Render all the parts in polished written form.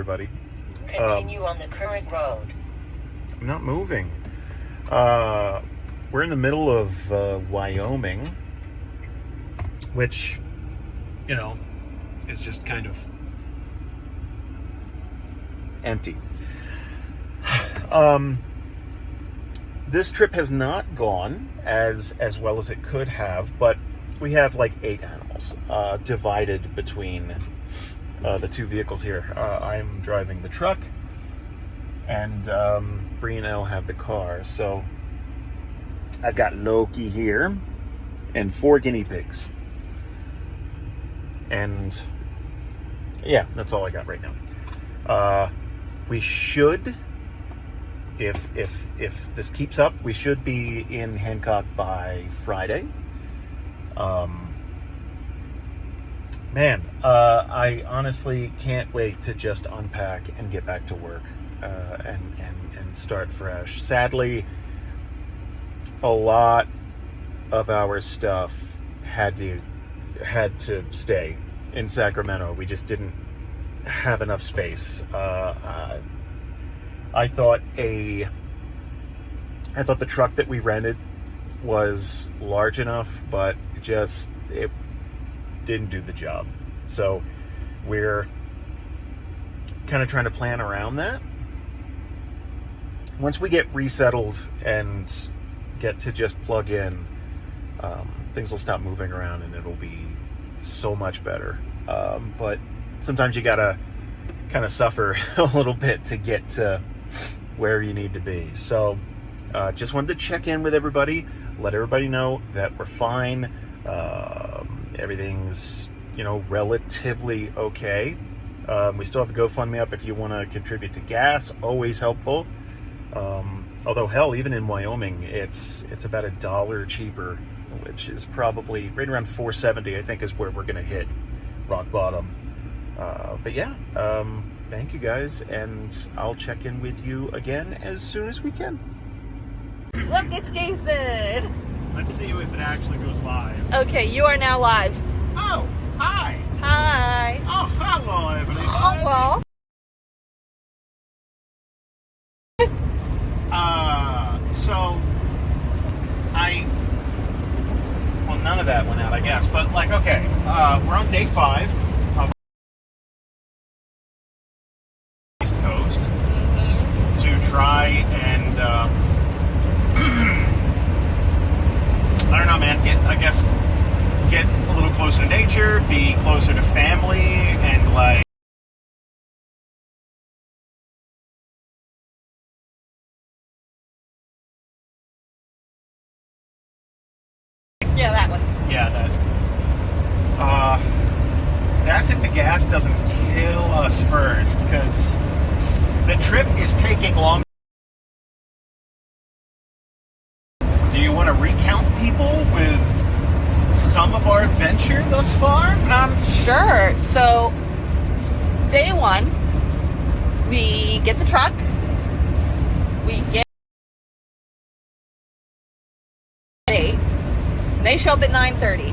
everybody. Continue on the current road. I'm not moving. We're in the middle of Wyoming, which, you know, is just kind of empty. This trip has not gone as well as it could have, but we have like 8 animals divided between the 2 vehicles here. I'm driving the truck, and Bree and Elle have the car. So I've got Loki here and 4 guinea pigs. And yeah, that's all I got right now. We should, if this keeps up, we should be in Hancock by Friday. Man, I honestly can't wait to just unpack and get back to work and start fresh. Sadly, a lot of our stuff had to stay in Sacramento. We just didn't have enough space. I thought the truck that we rented was large enough, but it didn't do the job. So we're kind of trying to plan around that. Once we get resettled and get to just plug in, things will stop moving around and it'll be so much better. But sometimes you gotta kind of suffer a little bit to get to where you need to be. So just wanted to check in with everybody, let everybody know that we're fine. Everything's, relatively okay. We still have the GoFundMe up if you want to contribute to gas. Always helpful. Although, hell, even in Wyoming, it's about $1 cheaper, which is probably right around $4.70, I think, is where we're going to hit rock bottom. But yeah, thank you guys, and I'll check in with you again as soon as we can. Look, it's Jason. Let's see if it actually goes live. Okay, you are now live. Oh, hi. Hi. Oh, hello, everybody. Hello. So, none of that went out, I guess. But, okay, we're on day 5 of East Coast to try and, I don't know, man, get a little closer to nature, be closer to family, and, Yeah, that one. yeah, that's if the gas doesn't kill us first, because the trip is taking long. Do you want to recount people with some of our adventure thus far? Sure. So, day 1, we get the truck. We get 8. They show up at 9:30,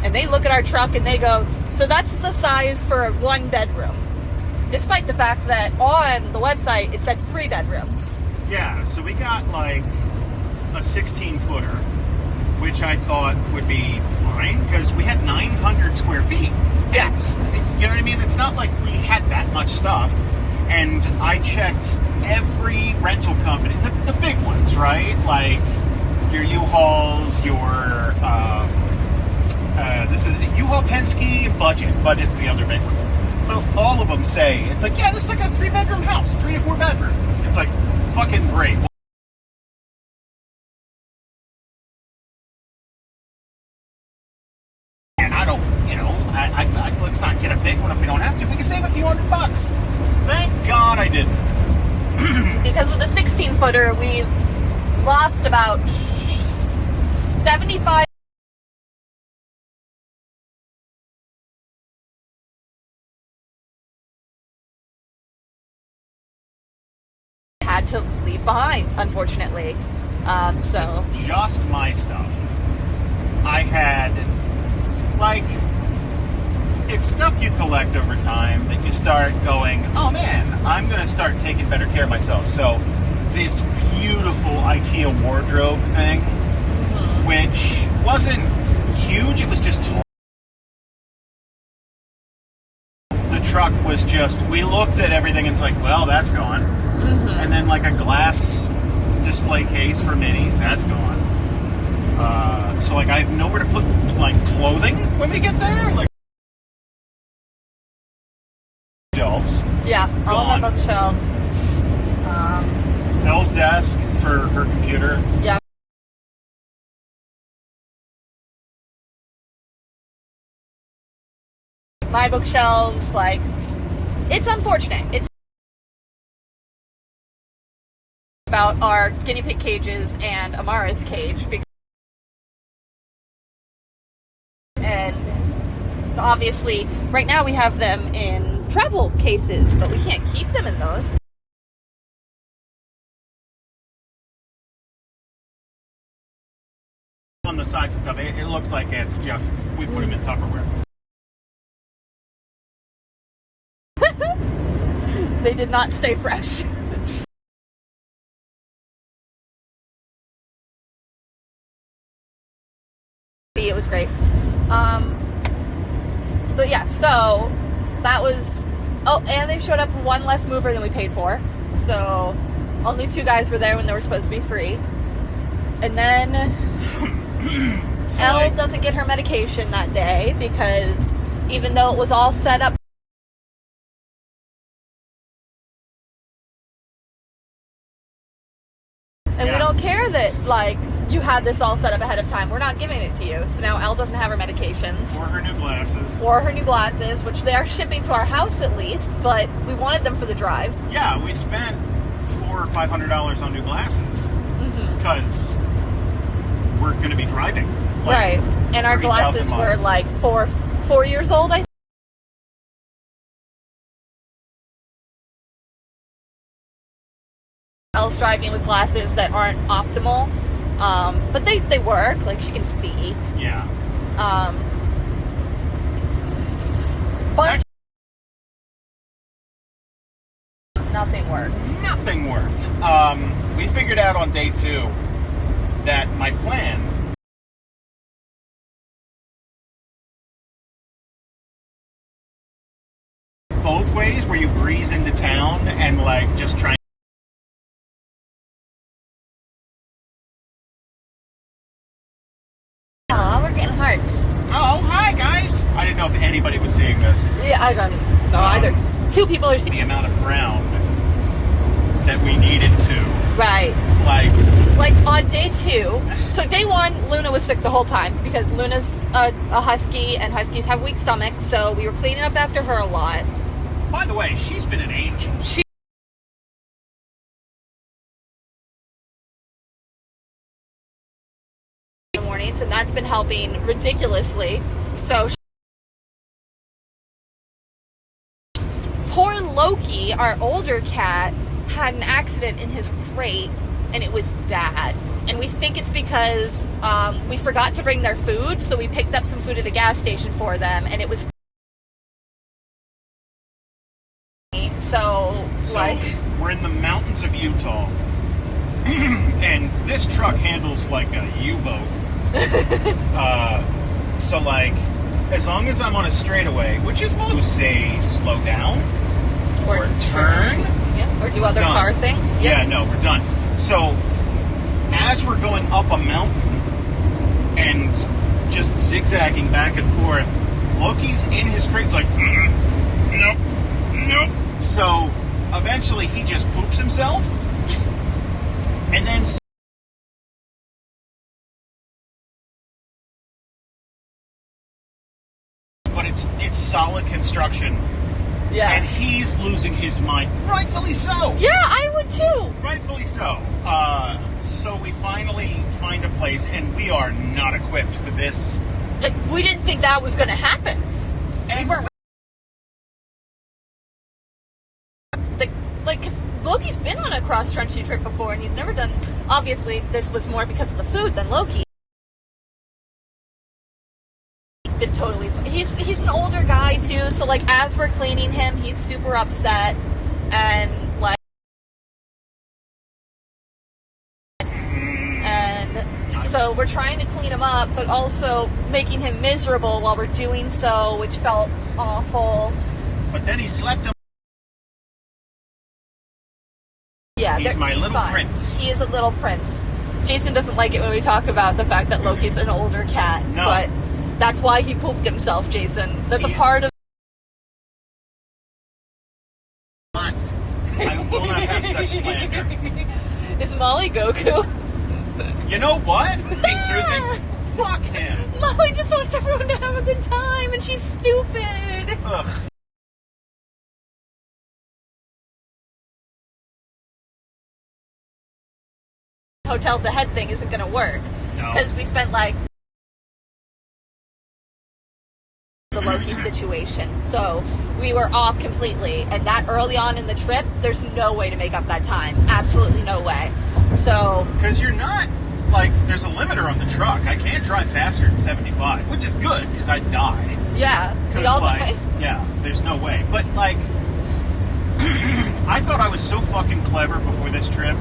and they look at our truck and they go, "So that's the size for a 1 bedroom," despite the fact that on the website it said 3 bedrooms. Yeah. So we got a 16-footer, which I thought would be fine because we had 900 square feet. Yes. You know what I mean? It's not like we had that much stuff. And I checked every rental company, the big ones, right? Like your U-Hauls, your this is U-Haul, Penske, Budget's the other big one. Well, all of them say it's like, yeah, this is like a 3-bedroom house, 3 to 4 bedroom. It's like fucking great. Let's not get a big one if we don't have to. We can save a few $100. Thank God I didn't. Because with the 16-footer, we've lost about 75. Had to leave behind, unfortunately. So just my stuff. I had it's stuff you collect over time that you start going, oh man, start taking better care of myself. So this beautiful IKEA wardrobe thing, which wasn't huge, it was just tall. The truck was just, we looked at everything and it's like, well, that's gone. And then like a glass display case for minis, that's gone. So like I have nowhere to put like clothing when we get there. Like shelves. Yeah, all of my bookshelves. Elle's desk for her computer. Yeah. My bookshelves, like, it's unfortunate. It's about our guinea pig cages and Amara's cage. And obviously, right now we have them in travel cases, but we can't keep them in those. On the sides and stuff, it looks like it's just, we put them in Tupperware. They did not stay fresh. It was great. But yeah, so that was, oh, and they showed up one less mover than we paid for. So only 2 guys were there when there were supposed to be 3. And then So Elle doesn't get her medication that day because even though it was all set up, and we don't care that, like, you had this all set up ahead of time. We're not giving it to you. So now Elle doesn't have her medications. Or her new glasses. Or her new glasses, which they are shipping to our house at least, but we wanted them for the drive. Yeah, we spent $400 or $500 on new glasses. Because we're going to be driving. Like, right. And our glasses were like 4 years old, I think. Elle's driving with glasses that aren't optimal, but they work. Like, she can see. Yeah. But nothing worked. Nothing worked. We figured out on day 2 that my plan both ways, where you breeze into town and like just try. Oh, we're getting hearts. Oh, hi guys! I didn't know if anybody was seeing this. Yeah, I don't know either. 2 people are seeing The amount of ground that we needed to. Right. Like on day 2. So day 1, Luna was sick the whole time because Luna's a husky and huskies have weak stomachs. So we were cleaning up after her a lot. By the way, she's been an angel. Mornings, and that's been helping ridiculously. So poor Loki, our older cat, had an accident in his crate, and it was bad. And we think it's because we forgot to bring their food, so we picked up some food at a gas station for them, and it was so like, we're in the mountains of Utah, and this truck handles like a U-boat. So like, as long as I'm on a straightaway, which is most say slow down or turn, yeah, or do other car things. Yep. Yeah, no, we're done. So as we're going up a mountain and just zigzagging back and forth, Loki's in his crate. It's like, nope. So eventually he just poops himself, and then. But it's solid construction. Yeah. And he's losing his mind. Rightfully so. Yeah, I would too. Rightfully so. So we finally find a place, and we are not equipped for this. We didn't think that was going to happen. And we weren't. Because Loki's been on a cross-country trip before, and he's never done. Obviously, this was more because of the food than Loki. Been totally fine. He's an older guy too, so like as we're cleaning him, he's super upset and like So we're trying to clean him up, but also making him miserable while we're doing so, which felt awful. But then he slept him. Yeah, he's my little fine. prince. He is a little prince. Jason doesn't like it when we talk about the fact that Loki's an older cat, no. But that's why he pooped himself, Jason. That's a part of... I will not have such slander. Is Molly Goku? You know what? Think through things. Fuck him. Molly just wants everyone to have a good time, and she's stupid. Ugh. Hotels ahead thing isn't going to work. Because we spent like the Loki situation. So we were off completely. And that early on in the trip, there's no way to make up that time. Absolutely no way. So... Because you're not, like, there's a limiter on the truck. I can't drive faster than 75, which is good, because I'd die. Yeah, we all die. Yeah, there's no way. But, like, I thought I was so fucking clever before this trip.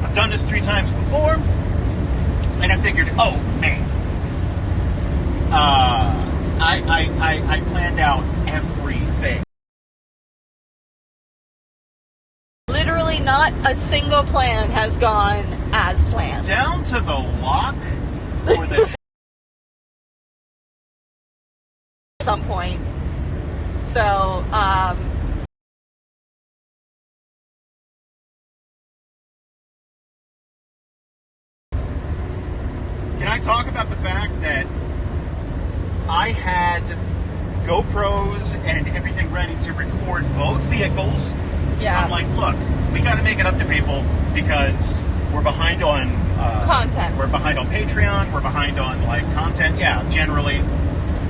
I've done this 3 times before, and I figured, oh, man. I planned out everything. Literally not a single plan has gone as planned. Down to the lock for the... At some point. So, Can I talk about the fact that I had GoPros and everything ready to record both vehicles? yeah. I'm like, look, we got to make it up to people because we're behind on... content. We're behind on Patreon. We're behind on, like, content. Yeah, generally.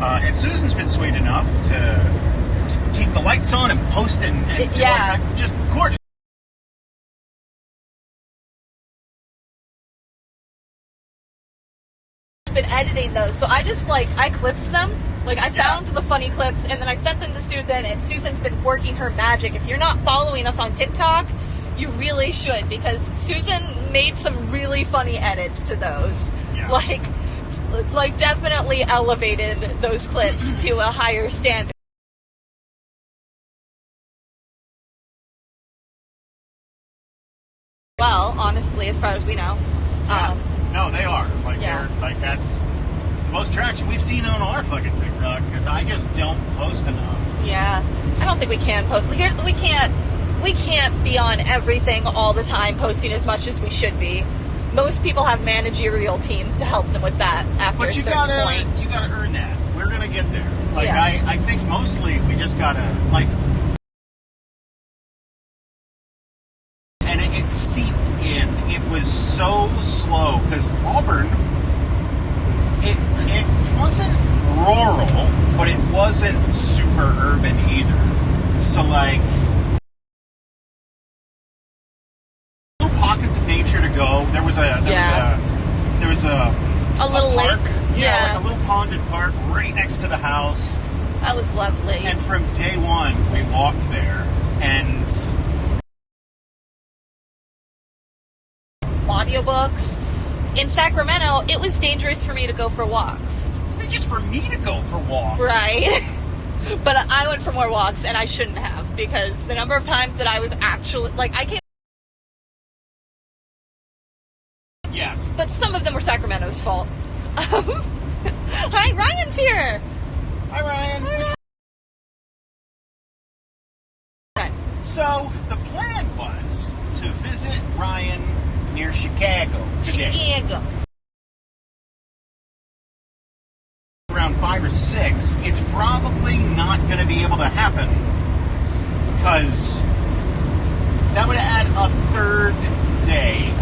And Susan's been sweet enough to keep the lights on and post and yeah. Just gorgeous. Been editing those, so I just I clipped them. Like I found the funny clips and then I sent them to Susan, and Susan's been working her magic. If you're not following us on TikTok, you really should, because Susan made some really funny edits to those. Yeah. Like definitely elevated those clips to a higher standard. Well, honestly, as far as we know. No, they are. They're, that's the most traction we've seen on our fucking TikTok, because I just don't post enough. Yeah. I don't think we can post. We can't be on everything all the time, posting as much as we should be. Most people have managerial teams to help them with that after a certain point. You gotta earn that. We're gonna get there. Yeah. I think mostly we just gotta, and it seeped in. It was so slow, because Auburn, it wasn't rural, but it wasn't super urban either. So, little pockets of nature to go. There was a little park. lake. Yeah, like a little ponded park right next to the house. That was lovely. And from day one, we walked there, and audiobooks. In Sacramento, it was dangerous for me to go for walks. It's not just for me to go for walks. Right. But I went for more walks, and I shouldn't have, because the number of times that I was actually, I can't... Yes. But some of them were Sacramento's fault. Hi, Ryan's here! Hi, Ryan. So, the plan was to visit Ryan near Chicago today. Chicago. Around 5 or 6, it's probably not going to be able to happen, because that would add a third day.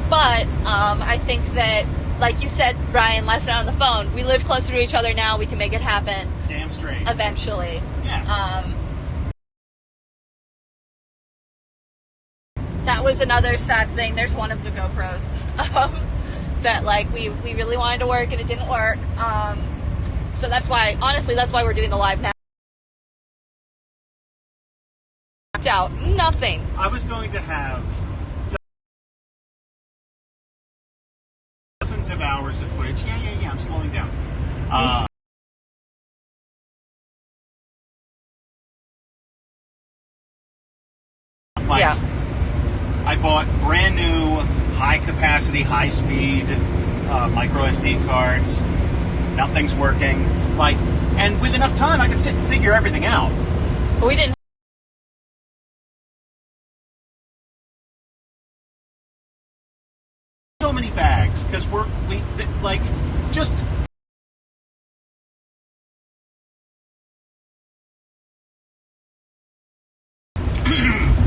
But I think that, like you said, Ryan, last night on the phone, we live closer to each other now. We can make it happen. Damn straight. Eventually. Yeah. That was another sad thing. There's one of the GoPros that we really wanted to work and it didn't work. So that's why, honestly, that's why we're doing the live now. Out nothing. I was going to have of hours of footage. Yeah, I'm slowing down. Like, I bought brand new, high capacity, high speed micro SD cards. Nothing's working. Like, and with enough time, I could sit and figure everything out. But we didn't. So many bags because like just.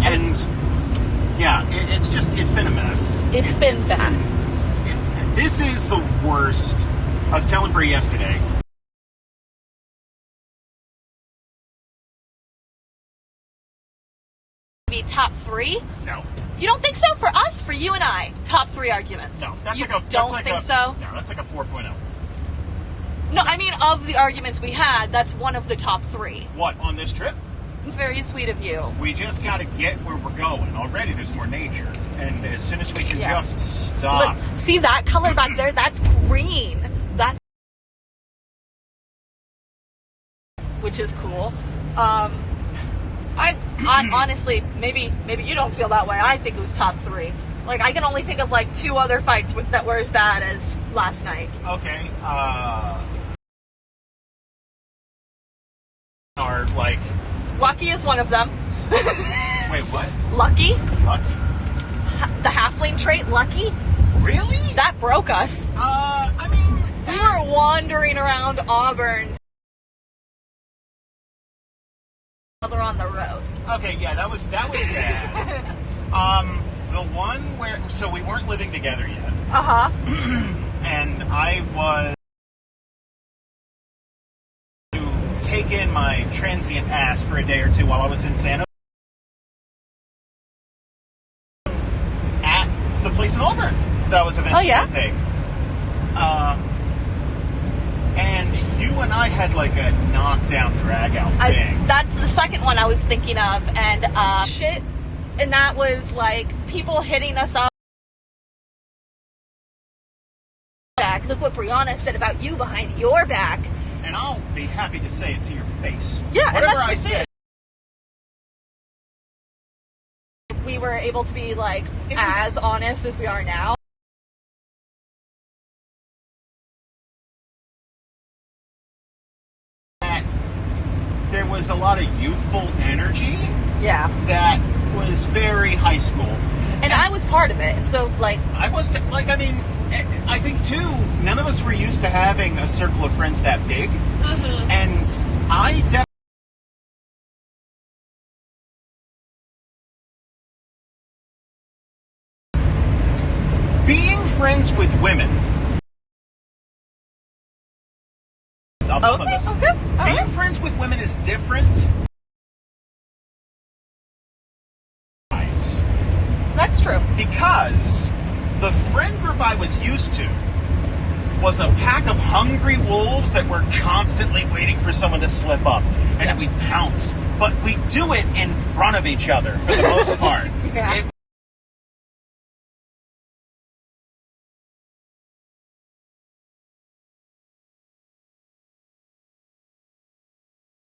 And yeah, it's been a mess. It's been bad. This is the worst. I was telling Bree yesterday. Be top 3? No. You don't think so? For us, for you and I, top 3 arguments. No, that's you like a. Don't like think a, so? No, that's like a 4.0. No, I mean of the arguments we had, that's one of the top 3. What on this trip? It's very sweet of you. We just got to get where we're going. Already, there's more nature, and as soon as we can just stop. Look, see that color back there? That's green. That's which is cool. I honestly, maybe you don't feel that way. I think it was top 3. Like, I can only think of like 2 other fights that were as bad as last night. Okay. Are like. Lucky is one of them. Wait, what? Lucky? Lucky. The halfling trait, Lucky? Really? That broke us. I mean, We were wandering around Auburn. Other on the road. Okay, yeah, that was bad. The one where we weren't living together yet. And I was to take in my transient ass for a day or 2 while I was in San Jose at the place in Auburn that I was eventually going to take. And you and I had like a knockdown, drag out thing. That's the second one I was thinking of, and shit. And that was like people hitting us up. Look what Brianna said about you behind your back. And I'll be happy to say it to your face. Yeah, whatever and I that's the said. thing. We were able to be like as honest as we are now. There was a lot of youthful energy. Yeah. That was very high school. And I was part of it. And so, like... I think, too, none of us were used to having a circle of friends that big. Mm-hmm. And I definitely... Being friends with women... Being friends with women is different. That's true. Because the friend group I was used to was a pack of hungry wolves that were constantly waiting for someone to slip up. And then we'd pounce. But we do it in front of each other for the most part. Yeah.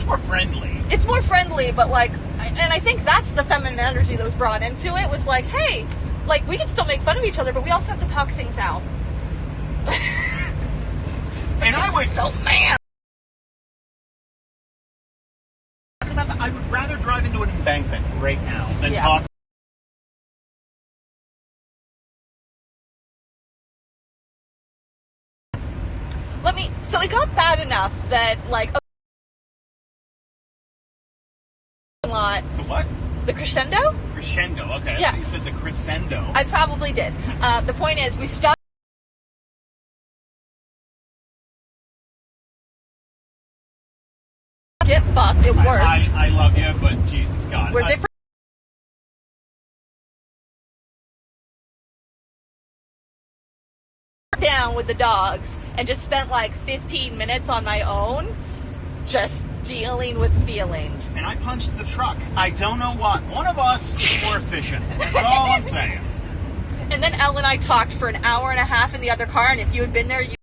More friendly. It's more friendly, but like, and I think that's the feminine energy that was brought into it, was like, hey, like, we can still make fun of each other, but we also have to talk things out. And I was so mad. I would rather drive into an embankment right now than talk. So it got bad enough that, like, lot. The what? The crescendo? Crescendo, okay. Yeah. You said the crescendo. I probably did. The point is, we stopped. Get fucked. It works. I love you, but Jesus God. We're different. Down with the dogs and just spent like 15 minutes on my own just dealing with feelings. And I punched the truck. I don't know what. One of us is more efficient. That's all I'm saying. And then Elle and I talked for an hour and a half in the other car, and if you had been there, you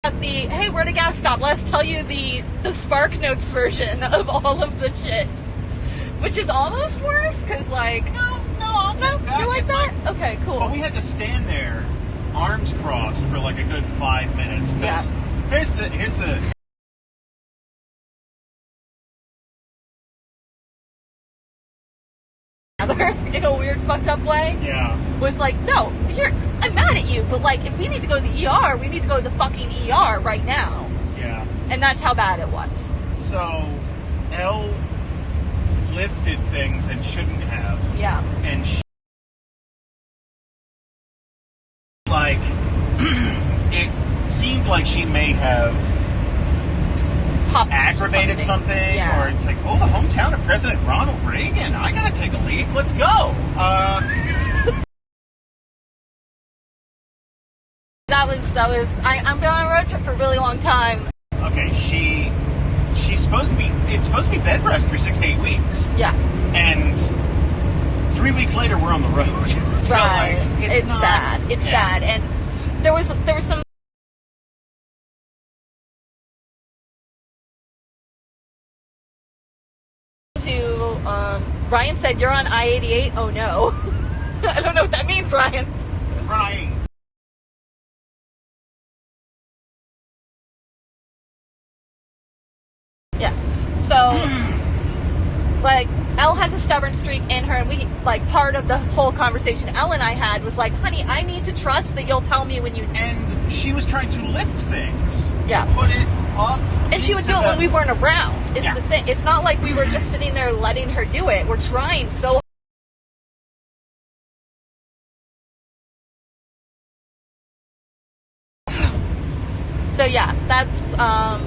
at the, hey, we're at a gas stop, let's tell you the Spark Notes version of all of the shit. Which is almost worse, because, like... No, I'll take that. You like It's that? Okay, cool. But we had to stand there, arms crossed, for like a good 5 minutes. Yeah. Here's the... In a weird, fucked up way. Yeah. Was like, no, I'm mad at you, but like, if we need to go to the ER, we need to go to the fucking ER right now. Yeah. And that's how bad it was. So, Elle lifted things and shouldn't have. Yeah. And like, it seemed like she may have Popped aggravated something, yeah. or it's like, oh, the hometown of President Ronald Reagan. I gotta take a leak. Let's go. That was. I've been on a road trip for a really long time. Okay, she's supposed to be. It's supposed to be bed rest for 6 to 8 weeks. Yeah. And 3 weeks later, we're on the road. So, right. like, It's not, bad. It's yeah. bad. And there was some. Ryan said, you're on I-88? Oh no. I don't know what that means, Ryan. Right. Yeah. So, like, Elle has a stubborn streak in her, and we, like, part of the whole conversation Elle and I had was like, honey, I need to trust that you'll tell me when you... And she was trying to lift things. Yeah. To put it up. And she would do it when we weren't around. It's Yeah. the thing. It's not like we were just sitting there letting her do it. We're trying so So yeah, that's,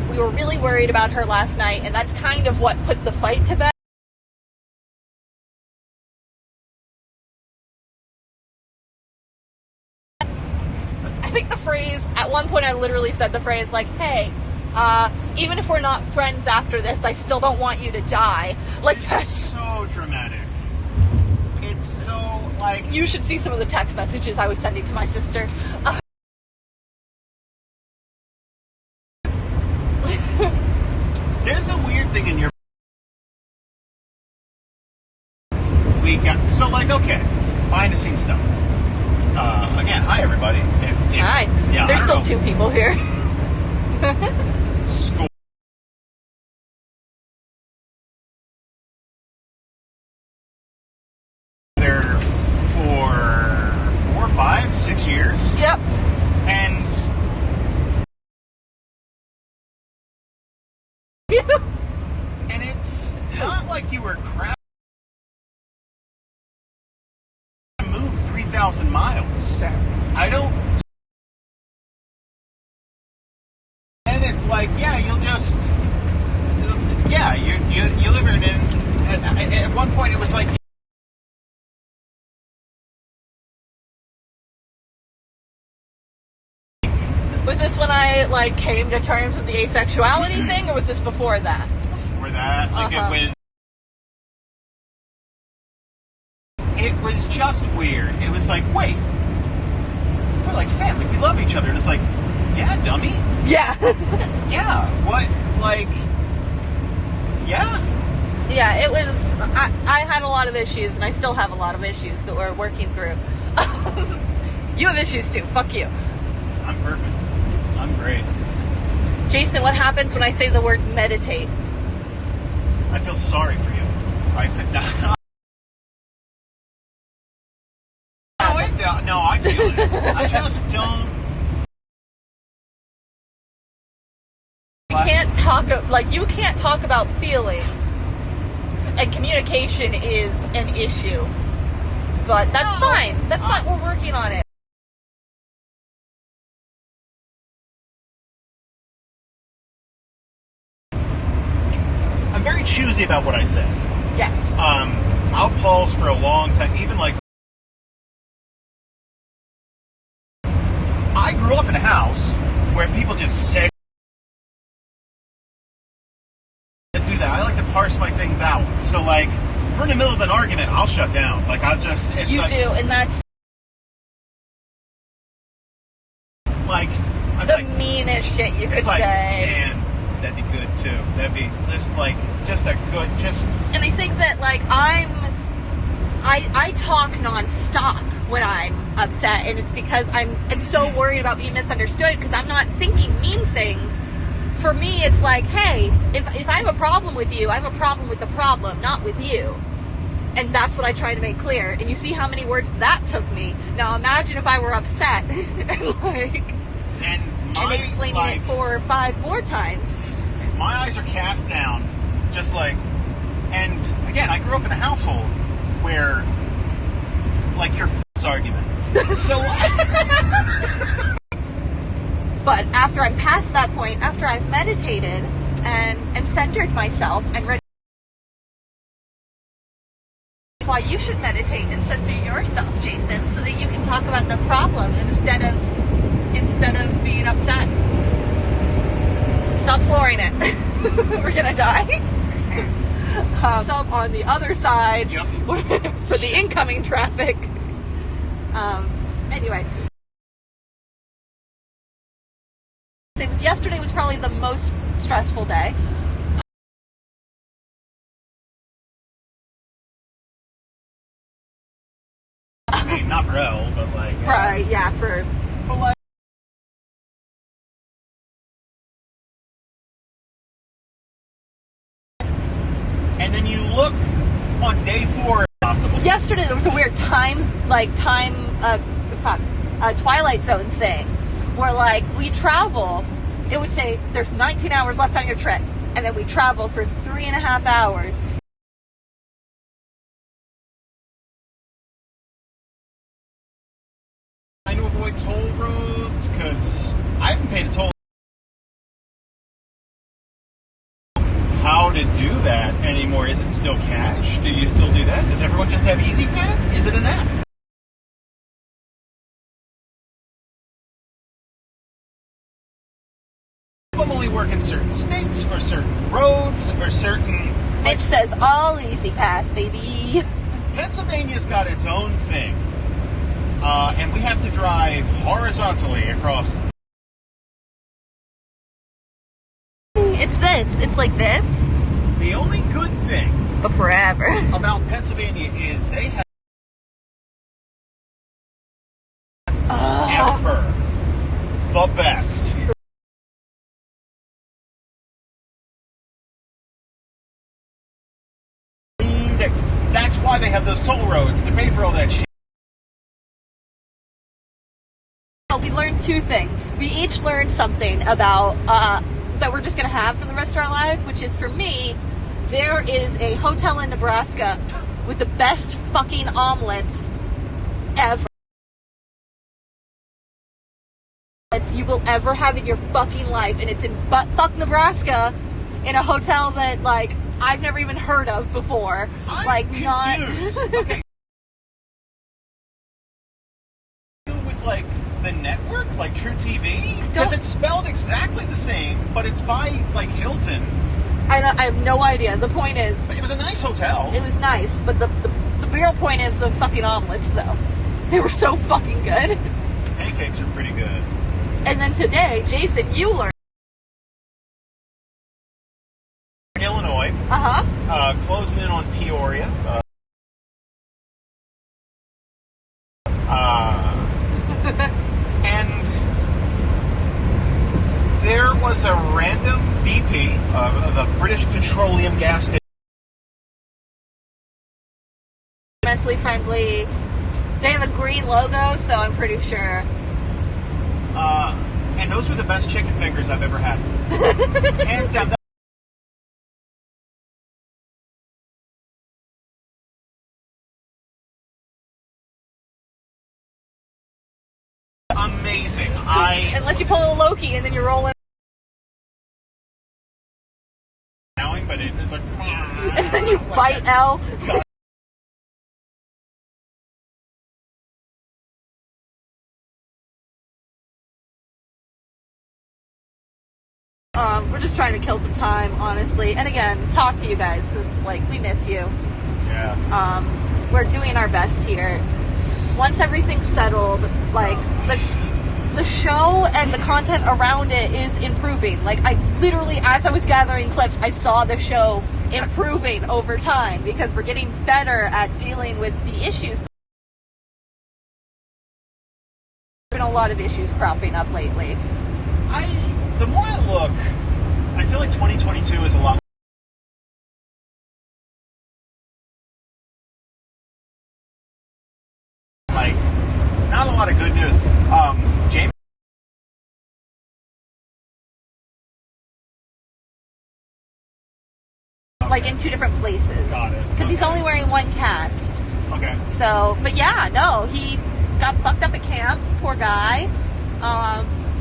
we were really worried about her last night, and that's kind of what put the fight to bed. I think the phrase, at one point I literally said the phrase, like, hey, even if we're not friends after this, I still don't want you to die. Like, It's so dramatic. It's so, like... You should see some of the text messages I was sending to my sister. There's a weird thing in your... We got... So, like, okay. Behind the scenes stuff. Again, hi, everybody. Hi. Yeah, There's I still don't know. 2 people here. School. There for 4, 5, 6 years. Yep. And it's not like you were crap. Moved 3,000 miles. Sure. I don't. And it's like, yeah, you'll just. Yeah, you live in. At one point, it was like. Was this when I, like, came to terms with the asexuality thing, or was this before that? Before that, like Uh-huh. It was just weird. It was like, wait, we're like family. We love each other. And it's like, yeah, dummy. Yeah. Yeah. What? Like, yeah. Yeah, it was... I had a lot of issues, and I still have a lot of issues that we're working through. You have issues, too. Fuck you. I'm perfect. I'm great. Jason, what happens when I say the word meditate? I feel sorry for you. I feel it. I just don't. You can't talk about feelings, and communication is an issue. But that's fine. That's fine. We're working on it. I'm very choosy about what I say. Yes. I'll pause for a long time, even like. I grew up in a house where people just say do that. I like to parse my things out. So, like, if we're in the middle of an argument, I'll shut down. Like, I'll just... It's You like, do, and that's like... I'm the like, meanest shit you could it's like, say. damn, that'd be good, too. That'd be just, like, just a good, just... And I think that, like, I talk non-stop when I'm upset, and it's because I'm so worried about being misunderstood, because I'm not thinking mean things. For me, it's like, hey, if I have a problem with you, I have a problem with the problem, not with you. And that's what I try to make clear. And you see how many words that took me. Now imagine if I were upset and explaining it 4 or 5 more times. My eyes are cast down, just like, and again, I grew up in a household where, like, your argument. So, but after I'm past that point, after I've meditated and centered myself and ready, that's why you should meditate and center yourself, Jason, so that you can talk about the problem instead of being upset. Stop flooring it. We're gonna die. So on the other side, yep. For the incoming traffic. Anyway. Yesterday was probably the most stressful day. I mean, not for Elle, but like... Right, yeah, for... But like... And then you look on day 4, possible. Yesterday there was a weird Twilight Zone thing, where, like, we travel, it would say there's 19 hours left on your trip, and then we travel for 3.5 hours. Trying to avoid toll roads, because I haven't paid a toll. How to do that anymore? Is it still cash? Do you still do that? Does everyone just have Easy Pass? Is it an app? Some only work in certain states, or certain roads, or certain... Mitch says, all Easy Pass, baby. Pennsylvania's got its own thing. And we have to drive horizontally across... It's this. It's like this. The only good thing... But forever. ...about Pennsylvania is they have... ever the best. That's why they have those toll roads, to pay for all that shit. We learned 2 things. We each learned something about that we're just going to have for the rest of our lives, which is, for me, there is a hotel in Nebraska with the best fucking omelets ever. You will ever have in your fucking life, and it's in buttfuck Nebraska, in a hotel that, like, I've never even heard of before. I'm like, confused. Not... Okay. With, like, the network, like True TV? Because it's spelled exactly the same, but it's by, like, Hilton. I have no idea. The point is... It was a nice hotel. It was nice, but the real point is those fucking omelets, though. They were so fucking good. The pancakes are pretty good. And then today, Jason, you learned... Illinois. Closing in on Peoria. And there was a random BP of the British Petroleum gas station. Mentally friendly. They have a green logo, so I'm pretty sure. And those were the best chicken fingers I've ever had. Hands down. Amazing. Unless you pull a Loki and then you're rolling. But it's like... And then you bite L. We're just trying to kill some time, honestly. And again, talk to you guys, because, like, we miss you. Yeah. We're doing our best here. Once everything's settled, like, the show and the content around it is improving. Like, I literally, as I was gathering clips, I saw the show improving over time, because we're getting better at dealing with the issues. There's been a lot of issues cropping up lately. The more I look, I feel like 2022 is a lot. Like, not a lot of good news. James. Like, in two different places. Got it. Because he's only wearing one cast. Okay. So, but yeah, no, he got fucked up at camp. Poor guy.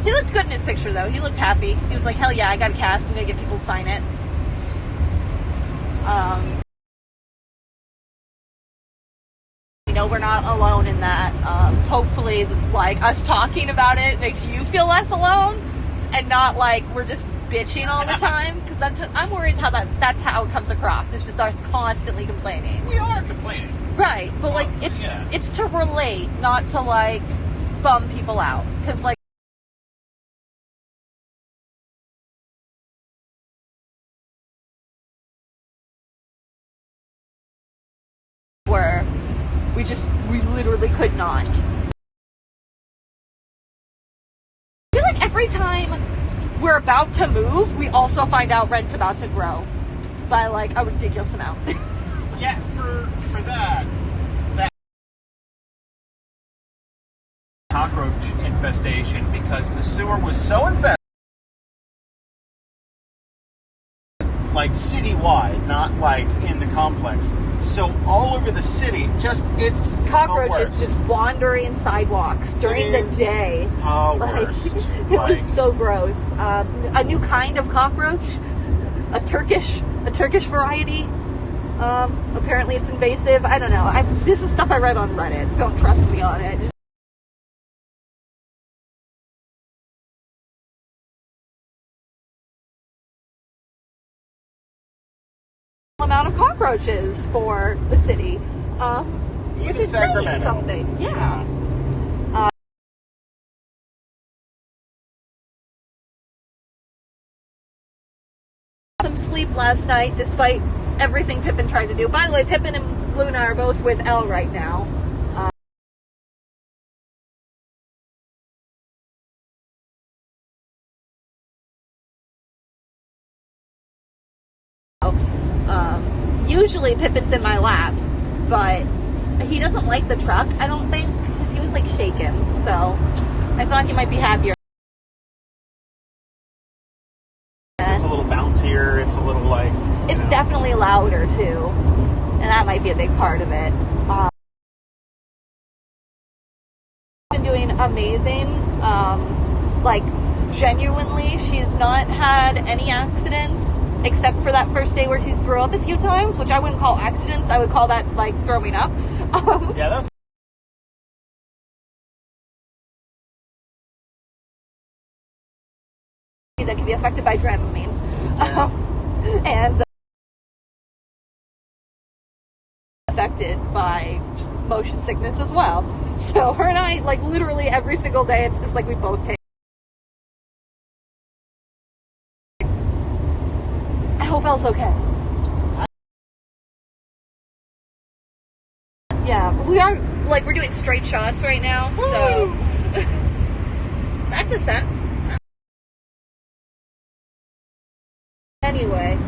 He looked good in his picture, though. He looked happy. He was like, hell yeah, I got a cast. I'm going to get people to sign it. You know, we're not alone in that. Hopefully, like, us talking about it makes you feel less alone, and not like we're just bitching all the time, because I'm worried how that's how it comes across. It's just us constantly complaining. We are complaining. Right, but like, it's to relate, not to like bum people out, because like, where we literally could not. I feel like every time we're about to move, we also find out rent's about to grow by like a ridiculous amount. Yeah, for that cockroach infestation, because the sewer was so infested, like citywide, not like in the complex. So all over the city, it's cockroaches just wandering sidewalks during the day. Worst. It was so gross. A new kind of cockroach, a Turkish variety. Apparently it's invasive. I don't know. This is stuff I read on Reddit. Don't trust me on it. Amount of cockroaches for the city, which is saying something. Yeah. Some sleep last night, despite everything Pippin tried to do. By the way, Pippin and Luna are both with Elle right now. Usually Pippin's in my lap, but he doesn't like the truck, I don't think, because he was like shaking, so I thought he might be happier. It's a little bouncier, it's a little like... It's definitely louder too, and that might be a big part of it. Been doing amazing. Like, genuinely, she's not had any accidents, except for that first day where he threw up a few times, which I wouldn't call accidents. I would call that, like, throwing up. Yeah, that was... that can be affected by Dramamine. Yeah. And affected by motion sickness as well. So her and I, like, literally every single day, it's just like we both take. I hope Elle's okay. Yeah, but we are, like, we're doing straight shots right now, so that's a set. Anyway.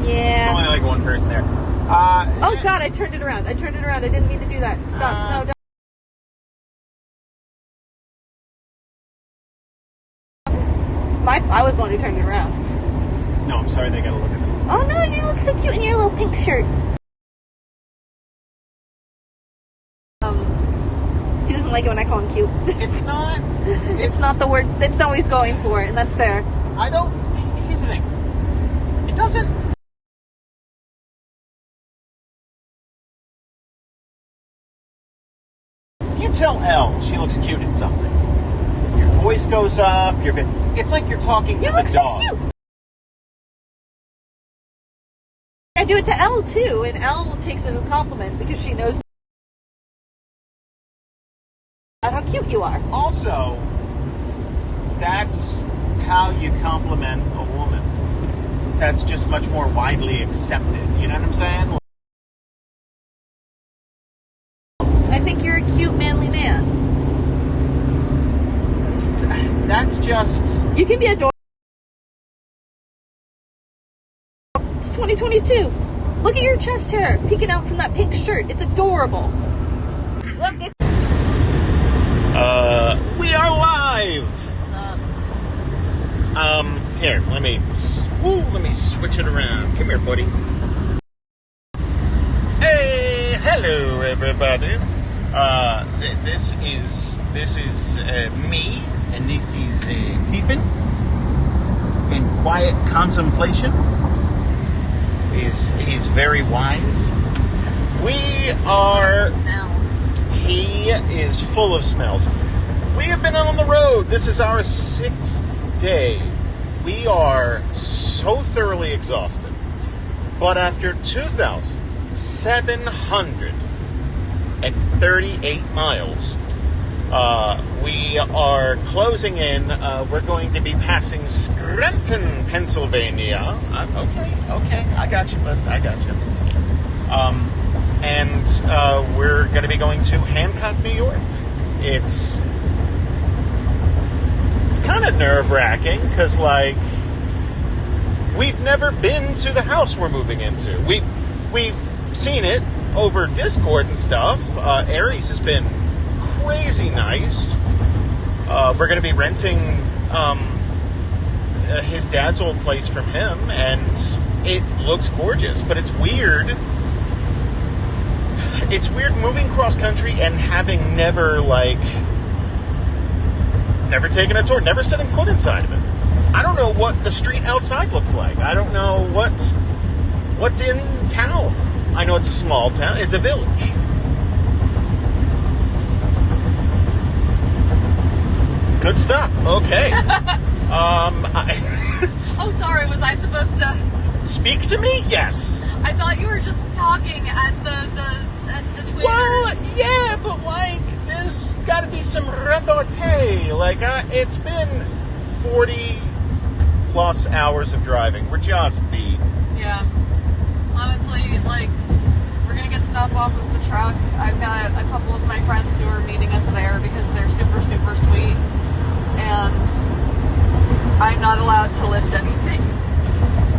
Yeah. There's only like one person there. Oh god, I turned it around. I didn't mean to do that. Stop. No, don't. I was the one who turned it around. No, I'm sorry, they gotta look at me. Oh no, you look so cute in your little pink shirt. He doesn't like it when I call him cute. It's not. It's not the words. That's not what he's going for, and that's fair. I don't. Here's the thing. It doesn't. You tell Elle she looks cute in something. voice goes up. It's like you're talking to You the look so dog. cute. I do it to Elle too, and Elle takes it as a compliment because she knows how cute you are. Also, that's how you compliment a woman. That's just much more widely accepted. You know what I'm saying? I think you're a cute, manly man. That's just... You can be adorable. It's 2022. Look at your chest hair peeking out from that pink shirt. It's adorable. Look, it's... We are live! What's up? Here, let me switch it around. Come here, buddy. Hey, hello, everybody. This is me, and this is Peepin in quiet contemplation. He's very wise. We are. Smells. He is full of smells. We have been on the road. This is our 6th day. We are so thoroughly exhausted. But after 2,738 miles, we are closing in. We're going to be passing Scranton, Pennsylvania. Okay, I got you, bud. I got you. And we're going to be going to Hancock, New York. It's kind of nerve-wracking because, like, we've never been to the house we're moving into. We've seen it over Discord and stuff. Aries has been crazy nice. We're going to be renting his dad's old place from him, and it looks gorgeous, but it's weird. It's weird moving cross-country and having never taken a tour, never setting foot inside of it. I don't know what the street outside looks like. I don't know what's in town. I know it's a small town. It's a village. Good stuff. Okay. Oh, sorry. Was I supposed to Speak to me? Yes. I thought you were just talking at the Twitter. Well, yeah, but there's got to be some repartee. It's been 40 plus hours of driving. We're just beat. Yeah. Honestly, we're gonna get stopped off of the truck. I've got a couple of my friends who are meeting us there because they're super, super sweet, and I'm not allowed to lift anything.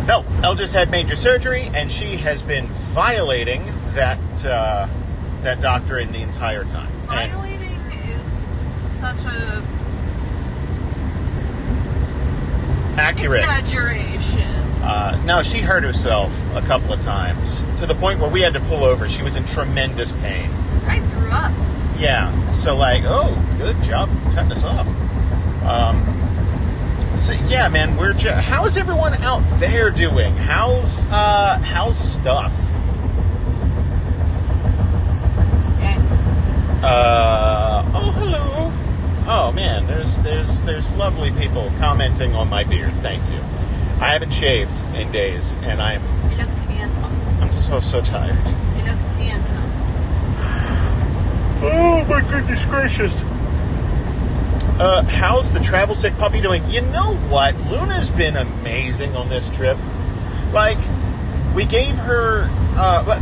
No, Elle just had major surgery, and she has been violating that doctrine the entire time. Violating is such a accurate exaggeration. No, she hurt herself a couple of times to the point where we had to pull over. She was in tremendous pain. I threw up. Yeah, so oh, good job cutting us off. So yeah, man, how is everyone out there doing? How's stuff? Yeah. Oh, hello. Oh man, there's lovely people commenting on my beard. Thank you. I haven't shaved in days, and He looks handsome. I'm so tired. He looks handsome. Oh my goodness gracious. How's the travel sick puppy doing? You know what? Luna's been amazing on this trip. We gave her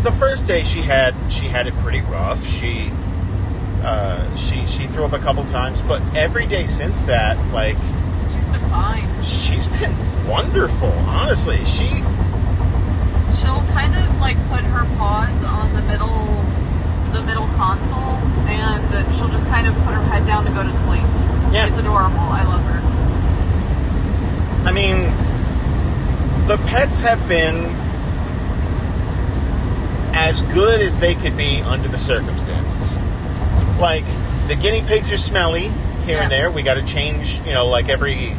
the first day she had it pretty rough. She threw up a couple times, but every day since that, She's been fine. she's been wonderful. Honestly, She'll kind of put her paws on the middle console, and she'll just kind of put her head down to go to sleep. Yeah. It's adorable. I love her. I mean, the pets have been as good as they could be under the circumstances. The guinea pigs are smelly here and there. We got to change, every,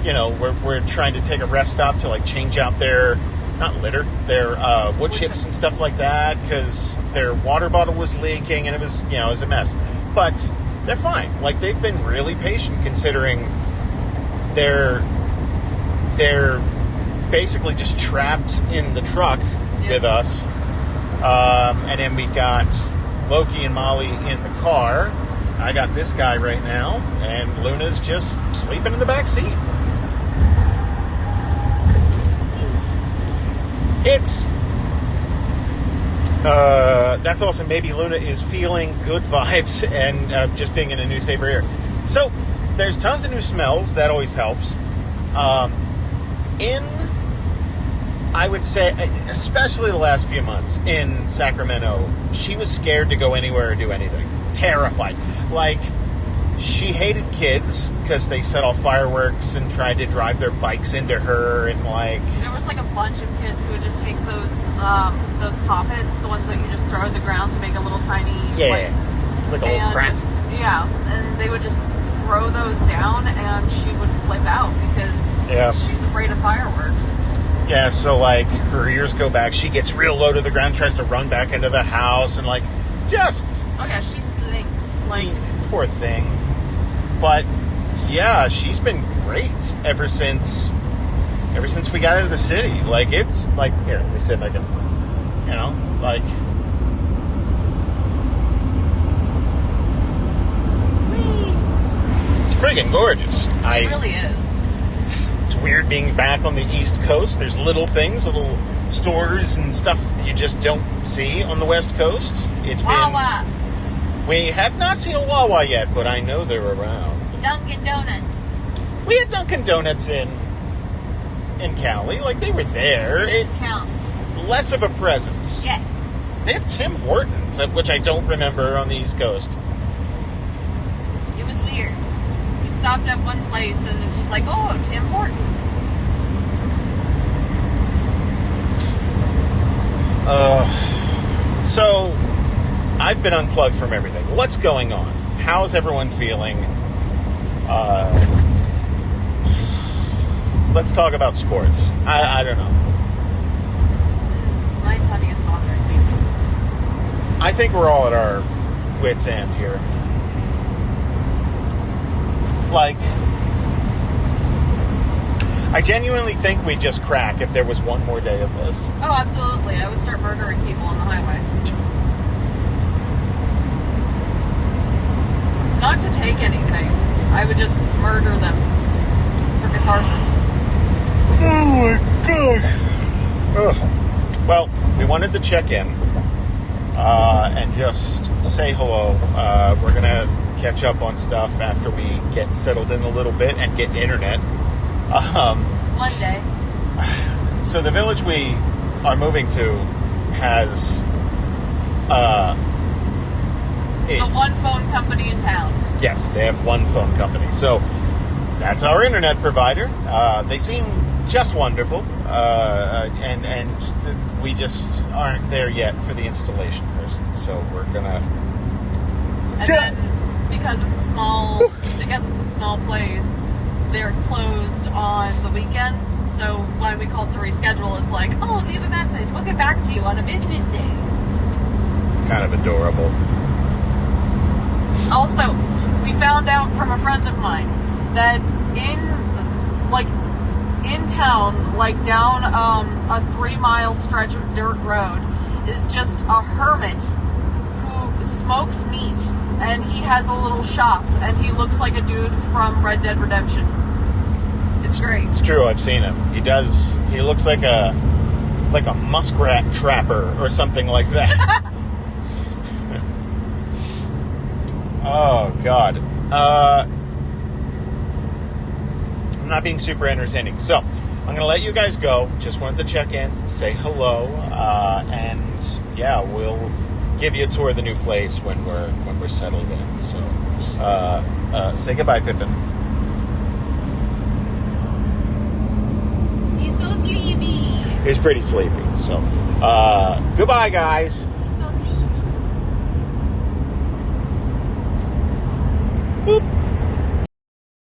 we're trying to take a rest stop to change out their, not litter, their wood chips and stuff like that, because their water bottle was leaking and it was a mess. But they're fine. Like, they've been really patient considering they're basically just trapped in the truck with us. And then we got Loki and Molly in the car. I got this guy right now, and Luna's just sleeping in the back seat. That's awesome. Maybe Luna is feeling good vibes and just being in a new safer air. So there's tons of new smells. That always helps. I would say, especially the last few months in Sacramento, she was scared to go anywhere or do anything. Terrified. Like, she hated kids because they set off fireworks and tried to drive their bikes into her, and like... There was like a bunch of kids who would just take those poppets, the ones that you just throw at the ground to make a little tiny... Yeah, like a little crack. Yeah, and they would just throw those down, and she would flip out because she's afraid of fireworks. Yeah, so like her ears go back, she gets real low to the ground, tries to run back into the house, and like just... Oh yeah, she slinks. Like... Poor thing. But yeah, she's been great ever since we got out of the city. Like, it's like, here, let me see if I can, like... It's friggin' gorgeous. It really is. It's weird being back on the East Coast. There's little things, little stores and stuff that you just don't see on the West Coast. It's Wawa. We have not seen a Wawa yet, but I know they're around. Dunkin' Donuts. We had Dunkin' Donuts in Cali. Like, they were there. It count. Less of a presence. Yes. They have Tim Hortons, which I don't remember on the East Coast. It was weird. We stopped at one place, and it's just like, oh, Tim Hortons. So, I've been unplugged from everything. What's going on? How's everyone feeling? Let's talk about sports. I don't know. My tummy is bothering me. I think we're all at our wits' end here. Like, I genuinely think we'd just crack if there was one more day of this. Oh, absolutely. I would start murdering people on the highway. Not to take anything. I would just murder them for catharsis. Oh my gosh. Ugh. Well, we wanted to check in and just say hello. We're going to catch up on stuff after we get settled in a little bit and get internet. One day. So the village we are moving to has the one phone company in town. Yes, they have one phone company. So that's our internet provider. They seem just wonderful, and we just aren't there yet for the installation person. So we're gonna. And then because it's a small place, they're closed on the weekends. So when we called to reschedule, it's like, oh, leave a message. We'll get back to you on a business day. It's kind of adorable. Also, we found out from a friend of mine that in town, like down a 3-mile stretch of dirt road, is just a hermit who smokes meat, and he has a little shop, and he looks like a dude from Red Dead Redemption. It's great. It's true, I've seen him. He does. He looks like a muskrat trapper or something like that. Oh, God. I'm not being super entertaining. So, I'm going to let you guys go. Just wanted to check in, say hello, and yeah, we'll give you a tour of the new place when we're settled in. So, say goodbye, Pippin. He's so sleepy. He's pretty sleepy. So, goodbye, guys.